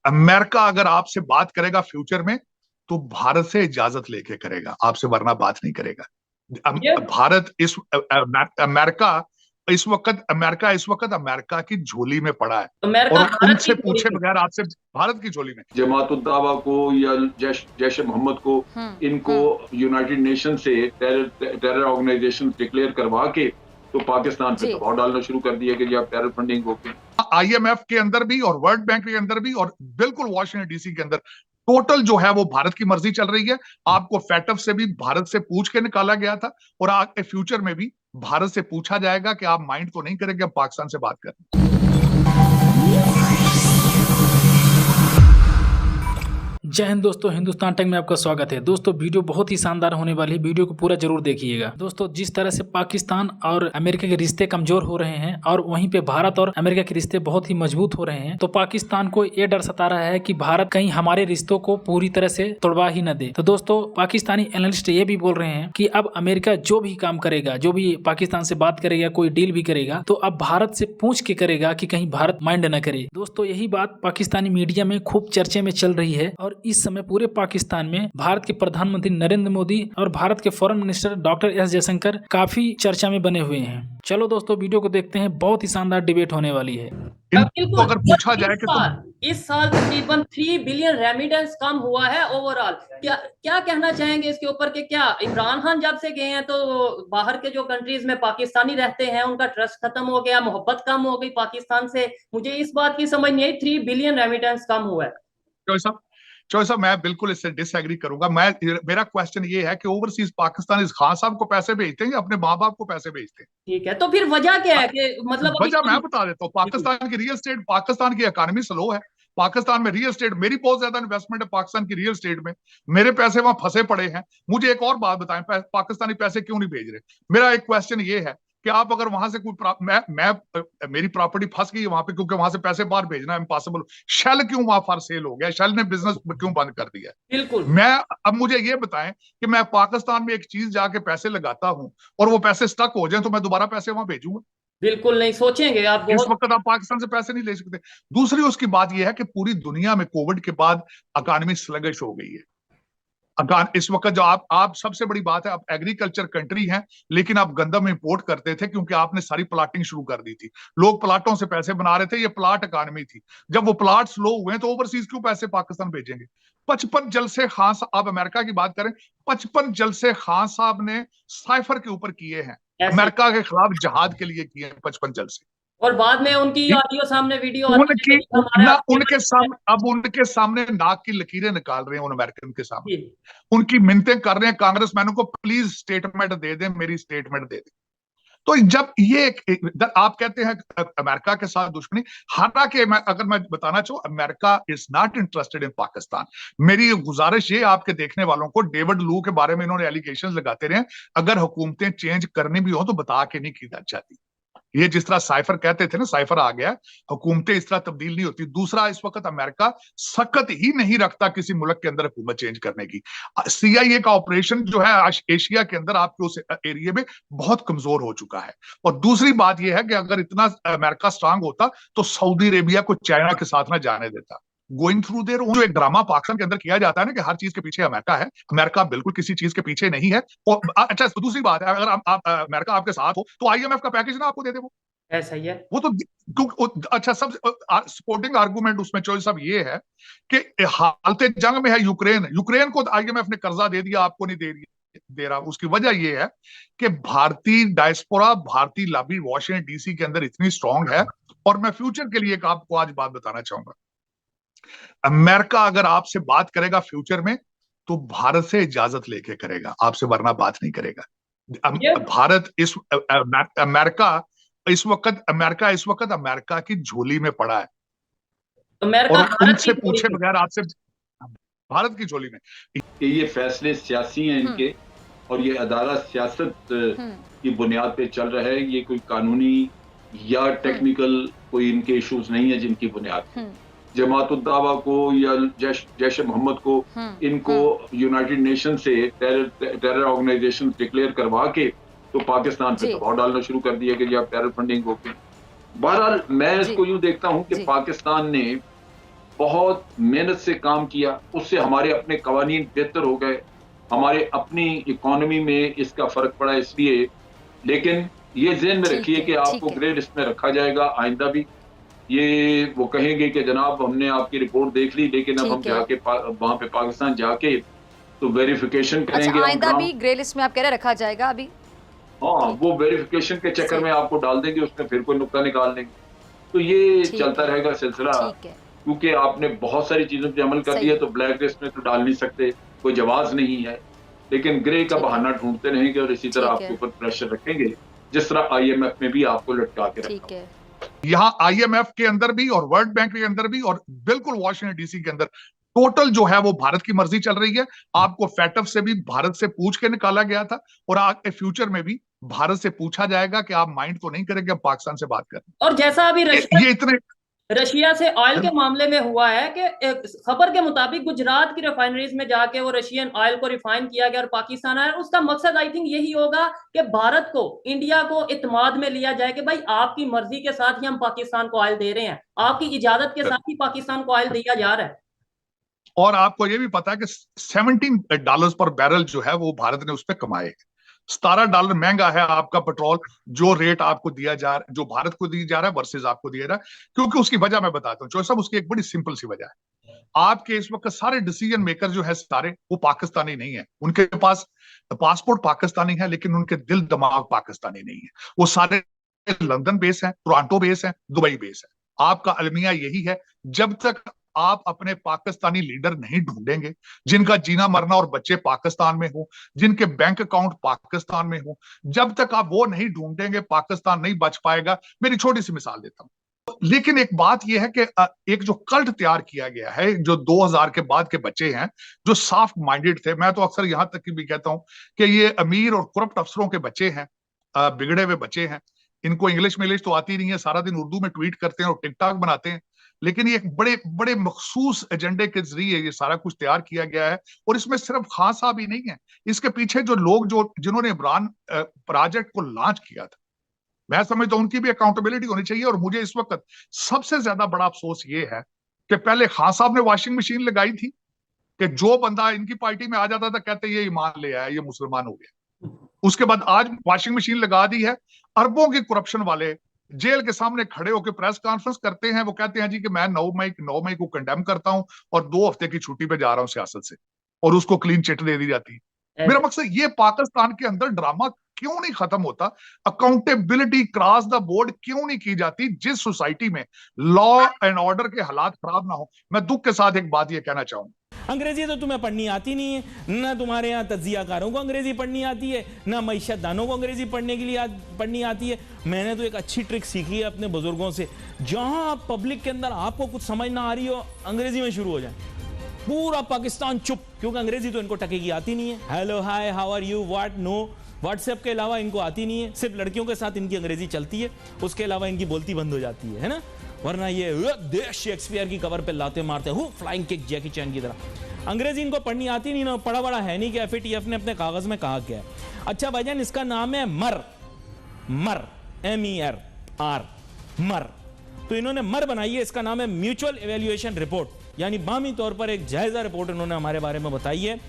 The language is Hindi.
अमेरिका अगर आपसे बात करेगा फ्यूचर में तो भारत से इजाजत लेके करेगा आपसे, वरना बात नहीं करेगा। ये भारत इस अमेरिका इस वक्त अमेरिका की झोली में पड़ा है अमेरिका और भारत की उनसे जोड़ी पूछे में। बगैर आपसे भारत की झोली में। जमात-उद-दावा को या जैश मोहम्मद को, इनको यूनाइटेड नेशन से टेरर ऑर्गेनाइजेशन डिक्लेयर करवा के तो पाकिस्तान पे दबाव डालना शुरू कर दिया कि जी आप टेरर फंडिंग होगी। आईएमएफ के अंदर भी और वर्ल्ड बैंक के अंदर भी और बिल्कुल वॉशिंगटन डीसी के अंदर टोटल जो है वो भारत की मर्जी चल रही है। आपको फैटफ से भी भारत से पूछ के निकाला गया था और आगे फ्यूचर में भी भारत से पूछा जाएगा कि आप माइंड तो नहीं करेंगे अब पाकिस्तान से बात करें। जय हिंद दोस्तों, हिंदुस्तान टाइम में आपका स्वागत है। दोस्तों वीडियो बहुत ही शानदार होने वाली है, वीडियो को पूरा जरूर देखिएगा। दोस्तों जिस तरह से पाकिस्तान और अमेरिका के रिश्ते कमजोर हो रहे हैं और वहीं पे भारत और अमेरिका के रिश्ते बहुत ही मजबूत हो रहे हैं, तो पाकिस्तान को ये डर सता रहा है कि भारत कहीं हमारे रिश्तों को पूरी तरह से तोड़वा ही न दे। तो दोस्तों पाकिस्तानी एनालिस्ट ये भी बोल रहे हैं कि अब अमेरिका जो भी काम करेगा, जो भी पाकिस्तान से बात करेगा, कोई डील भी करेगा, तो अब भारत से पूछ के करेगा कि कहीं भारत माइंड न करे। दोस्तों यही बात पाकिस्तानी मीडिया में खूब चर्चे में चल रही है और इस समय पूरे पाकिस्तान में भारत के प्रधानमंत्री नरेंद्र मोदी और भारत के foreign minister doctor S Jaishankar काफी चर्चा में बने हुए हैं। चलो दोस्तों वीडियो को देखते हैं, बहुत ही शानदार डिबेट होने वाली है। तो अगर पूछा जाए कि इस साल तकरीबन 3 बिलियन रेमिटेंस कम हुआ है ओवरऑल। क्या कहना चाहेंगे इसके ऊपर कि क्या इमरान खान जब से गए हैं तो बाहर के जो कंट्रीज में पाकिस्तानी रहते हैं उनका ट्रस्ट खत्म हो गया, मोहब्बत कम हो गई पाकिस्तान से? मुझे इस बात की समझ नहीं आई, 3 बिलियन रेमिटेंस कम हुआ है। चॉइस साहब, मैं बिल्कुल इससे डिसएग्री करूंगा। मेरा क्वेश्चन ये है कि ओवरसीज पाकिस्तानी खान साहब को पैसे भेजते हैं या अपने माँ बाप को पैसे भेजते हैं? ठीक है, तो फिर वजह क्या है कि मतलब वजह मैं बता देता हूँ। पाकिस्तान की रियल एस्टेट, पाकिस्तान की इकोनॉमी स्लो है। पाकिस्तान में रियल एस्टेट, मेरी बहुत ज्यादा इन्वेस्टमेंट है पाकिस्तान की रियल एस्टेट में, मेरे पैसे वहां फंसे पड़े हैं। मुझे एक और बात बताएं, पाकिस्तानी पैसे क्यों नहीं भेज रहे? मेरा एक क्वेश्चन ये है कि आप अगर वहां से कोई मेरी प्रॉपर्टी फंस गई वहां पे, क्योंकि वहां से पैसे बाहर भेजना इम्पॉसिबल, शेल क्यों वहां फॉर सेल हो गया? शेल ने बिजनेस क्यों बंद कर दिया? बिल्कुल। अब मुझे ये बताएं कि मैं पाकिस्तान में एक चीज जाके पैसे लगाता हूं और वो पैसे स्टक हो जाए तो मैं दोबारा पैसे वहां भेजूंगा? बिल्कुल नहीं सोचेंगे आप। इस वक्त आप पाकिस्तान से पैसे नहीं ले सकते। दूसरी उसकी बात यह है कि पूरी दुनिया में कोविड के बाद इकोनॉमी स्लगिश हो गई है। इस वक्त जो आप सबसे बड़ी बात है, आप एग्रीकल्चर कंट्री हैं लेकिन आप गंदम इंपोर्ट करते थे क्योंकि आपने सारी प्लाटिंग शुरू कर दी थी। लोग प्लाटों से पैसे बना रहे थे, ये प्लाट इकोनॉमी थी। जब वो प्लाट स्लो हुए तो ओवरसीज क्यों पैसे पाकिस्तान भेजेंगे? 55 जलसे खान साहब, आप अमेरिका की बात करें, 55 जलसे खान साहब ने साइफर के ऊपर किए हैं, अमेरिका के खिलाफ जहाद के लिए किए हैं 55 जलसे। और बाद में उनकी ऑडियो सामने वीडियो उनकी ना उनके सामने, अब उनके सामने नाक की लकीरें निकाल रहे हैं उन अमेरिकन के सामने, उनकी मिन्नतें कर रहे हैं कांग्रेसमैनों को, प्लीज स्टेटमेंट दे दें, मेरी स्टेटमेंट दे दें। तो जब ये आप कहते हैं अमेरिका के साथ दुश्मनी, हालांकि अगर मैं बताना चाहूं, America is not interested in Pakistan. मेरी गुजारिश ये आपके देखने वालों को, डेविड लू के बारे में इन्होंने एलिगेशंस लगाते रहे, अगर हुकूमतें चेंज करनी भी हो तो बता के नहीं की जाती। ये जिस तरह साइफर कहते थे ना, साइफर आ गया, हुकूमतें इस तरह तब्दील नहीं होती। दूसरा, इस वक्त अमेरिका सकत ही नहीं रखता किसी मुल्क के अंदर हुकूमत चेंज करने की। सीआईए का ऑपरेशन जो है एशिया के अंदर आपके उस एरिया में बहुत कमजोर हो चुका है। और दूसरी बात यह है कि अगर इतना अमेरिका स्ट्रांग होता तो सऊदी अरेबिया को चाइना के साथ ना जाने देता। गोइंग थ्रू देयर जो एक ड्रामा पाकिस्तान के अंदर किया जाता है ना कि हर चीज के पीछे अमेरिका है, अमेरिका बिल्कुल किसी चीज के पीछे नहीं है। और अच्छा, दूसरी बात है, अगर आप अमेरिका आपके साथ हो तो आईएमएफ का पैकेज ना आपको दे दे, वो ऐसा ही है। वो तो अच्छा, सब सपोर्टिंग आर्गुमेंट उसमें चॉइस सब ये है कि हालते जंग में है यूक्रेन को आईएमएफ ने कर्जा दे दिया, आपको नहीं दे रहा। उसकी वजह यह है कि भारतीय डायस्पोरा, भारतीय लॉबी वॉशिंगटन डीसी के अंदर इतनी स्ट्रांग है। और मैं फ्यूचर के लिए आपको आज बात बताना चाहूंगा, अमेरिका अगर आपसे बात करेगा फ्यूचर में तो भारत से इजाजत लेके करेगा आपसे, वरना बात नहीं करेगा। भारत अमेरिका इस वक्त अमेरिका की झोली में पड़ा है अमेरिका और उनसे पूछे बगैर आपसे भारत की झोली में। ये फैसले सियासी हैं इनके, और ये अदारा सियासत की बुनियाद पे चल रहा है। ये कोई कानूनी या टेक्निकल कोई इनके इश्यूज नहीं है जिनकी बुनियाद जमात-उद-दावा को या जैश मोहम्मद को, इनको यूनाइटेड नेशन से टेरर ऑर्गेनाइजेशन डिक्लेयर करवा के तो पाकिस्तान पे दबाव डालना शुरू कर दिया कि जी आप टेरर फंडिंग होगी। बहरहाल मैं इसको यूं देखता हूं कि पाकिस्तान ने बहुत मेहनत से काम किया, उससे हमारे अपने कवानीन बेहतर हो गए, हमारे अपनी इकोनॉमी में इसका फर्क पड़ा इसलिए। लेकिन ये ज़हन में रखिए कि आपको ग्रे लिस्ट में रखा जाएगा आइंदा भी। ये वो कहेंगे कि जनाब हमने आपकी रिपोर्ट देख ली, लेकिन अब हम जाके वहां पे पाकिस्तान जाके तो वेरिफिकेशन करेंगे। अच्छा, आइंदा भी ग्रे लिस्ट में आप कह रहे रखा जाएगा अभी? हाँ, वो वेरिफिकेशन के चक्कर में आपको डाल देंगे, उसमें फिर कोई नुक्ता निकाल देंगे। तो ये चलता रहेगा सिलसिला, क्योंकि आपने बहुत सारी चीजों पे अमल कर दिया, तो ब्लैक लिस्ट में तो डाल नहीं सकते, कोई जवाब नहीं है। लेकिन ग्रे का बहाना ढूंढते रहेंगे और इसी तरह आपके ऊपर प्रेशर रखेंगे, जिस तरह IMF में भी आपको लटका के रखा। यहाँ IMF के अंदर भी और वर्ल्ड बैंक के अंदर भी और बिल्कुल वॉशिंगटन DC के अंदर टोटल जो है वो भारत की मर्जी चल रही है। आपको फैटफ से भी भारत से पूछ के निकाला गया था और आगे फ्यूचर में भी भारत से पूछा जाएगा कि आप माइंड तो नहीं करेंगे अब पाकिस्तान से बात करें। और जैसा अभी ये इतने रशिया से ऑयल के मामले में हुआ है कि खबर के मुताबिक गुजरात की रिफाइनरीज में जाके वो रशियन ऑयल को रिफाइन किया गया और पाकिस्तान आया। उसका मकसद आई थिंक यही होगा कि भारत को, इंडिया को इत्मीनान में लिया जाए कि भाई आपकी मर्जी के साथ ही हम पाकिस्तान को ऑयल दे रहे हैं, आपकी इजाजत के साथ ही पाकिस्तान को ऑयल दिया जा रहा है। और आपको ये भी पता है कि $17 पर बैरल जो है वो भारत ने उस पर कमाए। $17 महंगा है आपका पेट्रोल, जो रेट आपको दिया जा रहा है, जो भारत को दिया जा रहा है वर्सेस आपको दिया जा रहा है। क्योंकि उसकी वजह मैं बताता हूँ साहब, उसकी एक बड़ी सिंपल सी वजह है। आपके इस वक्त सारे डिसीजन मेकर जो है सारे, वो पाकिस्तानी नहीं है। उनके पास पासपोर्ट पाकिस्तानी है, लेकिन उनके दिल दिमाग पाकिस्तानी नहीं है। वो सारे लंदन बेस है, टोरंटो बेस है, दुबई बेस है। आपका अलमिया यही है, जब तक आप अपने पाकिस्तानी लीडर नहीं ढूंढेंगे, जिनका जीना मरना और बच्चे पाकिस्तान में हो, जिनके बैंक अकाउंट पाकिस्तान में हो, जब तक आप वो नहीं ढूंढेंगे पाकिस्तान नहीं बच पाएगा। मेरी छोटी सी मिसाल देता हूं। लेकिन एक बात यह है कि एक जो कल्ट तैयार किया गया है, जो 2000 के बाद के बच्चे हैं जो सॉफ्ट माइंडेड थे, मैं तो अक्सर यहां तक की भी कहता हूं कि ये अमीर और करप्ट अफसरों के बच्चे हैं, बिगड़े हुए बच्चे हैं। इनको इंग्लिश तो आती नहीं है, सारा दिन उर्दू में ट्वीट करते हैं और टिकटॉक बनाते हैं। लेकिन ये एक बड़े बड़े मखसूस एजेंडे के जरिए ये सारा कुछ तैयार किया गया है। और इसमें सिर्फ खान साहब ही नहीं है, इसके पीछे जो लोग जिन्होंने इमरान प्रोजेक्ट को लॉन्च किया था, मैं समझता हूं उनकी भी अकाउंटेबिलिटी होनी चाहिए। और मुझे इस वक्त सबसे ज्यादा बड़ा अफसोस ये है कि पहले खान साहब ने वॉशिंग मशीन लगाई थी कि जो बंदा इनकी पार्टी में आ जाता था कहते ये ईमान ले आया, ये मुसलमान हो गया। उसके बाद आज वॉशिंग मशीन लगा दी है। अरबों के करप्शन वाले जेल के सामने खड़े होकर प्रेस कॉन्फ्रेंस करते हैं, वो कहते हैं जी कि मैं 9 मई को कंडेम करता हूं और 2 हफ्ते की छुट्टी पे जा रहा हूं सियासत से, और उसको क्लीन चिट दे दी जाती है। मेरा मकसद ये, पाकिस्तान के अंदर ड्रामा क्यों नहीं खत्म होता? अकाउंटेबिलिटी क्रॉस द बोर्ड क्यों नहीं की जाती? जिस सोसाइटी में लॉ एंड ऑर्डर के हालात खराब ना हो। मैं दुख के साथ एक बात ये कहना चाहूंगा, अंग्रेजी तो तुम्हें पढ़नी आती नहीं है, ना तुम्हारे यहाँ तज्जियाकारों को अंग्रेजी पढ़नी आती है, ना मईशतदानों को अंग्रेजी पढ़ने के लिए पढ़नी आती है। मैंने तो एक अच्छी ट्रिक सीखी है अपने बुजुर्गों से, जहां आप पब्लिक के अंदर आपको कुछ समझ ना आ रही हो, अंग्रेजी में शुरू हो जाए, पूरा पाकिस्तान चुप, क्योंकि अंग्रेजी तो इनको टकेगी आती नहीं है। Hello, hi, how are you, what, no, WhatsApp के अलावा इनको आती नहीं है। सिर्फ लड़कियों के साथ इनकी अंग्रेजी चलती है, उसके अलावा इनकी बोलती बंद हो जाती है ना। वरना ये देश शेक्सपियर की कवर पे लाते मारते हूँ, फ्लाइंग किक जैकी चैन की तरह। अंग्रेजी इनको पढ़नी आती नहीं ना, पढ़ा बड़ा है नहीं कि FATF ने अपने कागज में कहा गया है। अच्छा भाईजान, इसका नाम है मर, MER, मर। तो इन्होंने मर बनाई है, इसका नाम है म्यूचुअल इवैल्यूएशन रिपोर्ट, यानी बामी तौर पर एक जायजा रिपोर्ट इन्होंने हमारे बारे में बताई है।